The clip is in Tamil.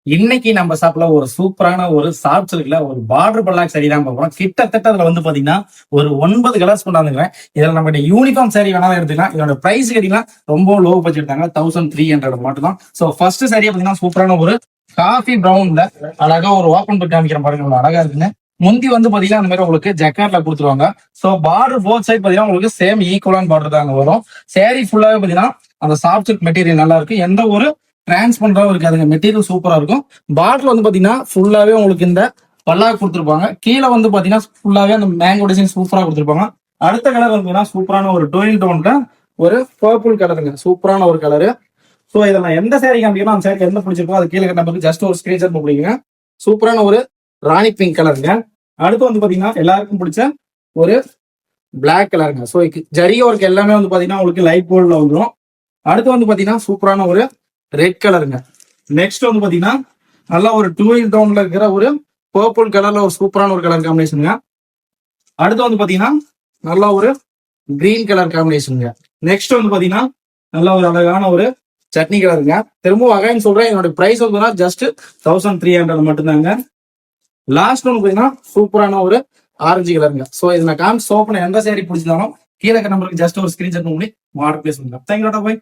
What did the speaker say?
இன்னைக்கு நம்ம ஷாப்ல ஒரு சூப்பரான ஒரு சாஃப்ட் சில்க்ல ஒரு பார்டர் பல்லாக் saree தான் பார்ப்போம். கிட்டத்தட்ட அதுல வந்து பாத்தீங்கன்னா ஒரு 9 கலர்ஸ் கொண்டாந்துக்கிறேன். இதுல நம்ம யூனிஃபார்ம் saree வேணாலும் எடுத்துக்கலாம். இதோட பிரைஸ் கேட்டீங்கன்னா ரொம்ப லோ பட்ஜெட் தாங்க, 1300 மட்டும் தான். சோ ஃபர்ஸ்ட் saree பாத்தீங்கன்னா சூப்பரான ஒரு காஃபி பிரவுன்ல அழகா ஒரு ஓப்பன் பண்ணி காமிக்கிற பாருங்க, இவ்வளவு அழகா இருக்குங்க. முந்தி வந்து பாத்தீங்கன்னா அந்த மாதிரி உங்களுக்கு ஜக்கார்ட்ல கொடுத்துருவாங்க. சோ பார்டர் போத் சைட் பாத்தீங்கன்னா உங்களுக்கு சேம் ஈக்குவலான பார்டர் தாங்க வரும். saree ஃபுல்லாவே பாத்தீங்கன்னா அந்த சாஃப்ட் சில்க் மெட்டீரியல் நல்லா இருக்கு, எந்த ஒரு டிரான்ஸ் பண்றவும் இருக்காதுங்க, மெட்டீரியல் சூப்பரா இருக்கும். பாட்டில் வந்து பாத்தீங்கன்னா ஃபுல்லாவே உங்களுக்கு இந்த பல்லாக்கு கொடுத்துருப்பாங்க. கீழே வந்து பாத்தீங்கன்னா ஃபுல்லாவே அந்த மேங்கோ டிசைன் சூப்பரா கொடுத்துருப்பாங்க. அடுத்த கலர் வந்து சூப்பரான ஒரு டோயில் டோன்ல ஒரு பர்பிள் கலருங்க, சூப்பரான ஒரு கலரு. ஸோ இதை நான் எந்த சேரீ காமிக்கணும் அந்த சேரீ எந்த பிடிச்சிருக்கோ அது கீழே நம்பருக்கு ஜஸ்ட் ஒரு ஸ்கிரீன்ஷாட் பிடிக்குங்க. சூப்பரான ஒரு ராணி பிங்க் கலருங்க. அடுத்து வந்து பாத்தீங்கன்னா எல்லாருக்கும் பிடிச்ச ஒரு பிளாக் கலருங்க. ஸோ ஜரி ஒர்க் எல்லாமே வந்து பாத்தீங்கன்னா உங்களுக்கு லைட் கோல்ட்ல வந்துடும். அடுத்து வந்து பாத்தீங்கன்னா சூப்பரான ஒரு ரெட் கலருங்க. நெக்ஸ்ட் வந்து பாத்தீங்கன்னா நல்லா ஒரு டூயில் டவுன்ல இருக்கிற ஒரு பர்பிள் கலர்ல ஒரு சூப்பரான ஒரு கலர் காம்பினேஷனுங்க. அடுத்து வந்து பாத்தீங்கன்னா நல்லா ஒரு கிரீன் கலர் காம்பினேஷனுங்க. நெக்ஸ்ட் வந்து பாத்தீங்கன்னா நல்லா ஒரு அழகான ஒரு சட்னி கலருங்க. திரும்பவும் அகைன் சொல்றேன், என்னோட பிரைஸ் வந்து ஜஸ்ட் 1300 மட்டும்தாங்க. லாஸ்ட் ஒன்று பாத்தீங்கன்னா சூப்பரான ஒரு ஆரஞ்சு கலருங்க. ஸோ இதை நான் காமிச்சு சோப்பனை எந்த சேரீ பிடிச்சிருந்தாலும் கீழே நம்பருக்கு ஜஸ்ட் ஒரு ஸ்கிரீன்ஷாட் பண்ணி ஆர்டர் பிளேஸ் பண்ணுங்க. தேங்க்யூ.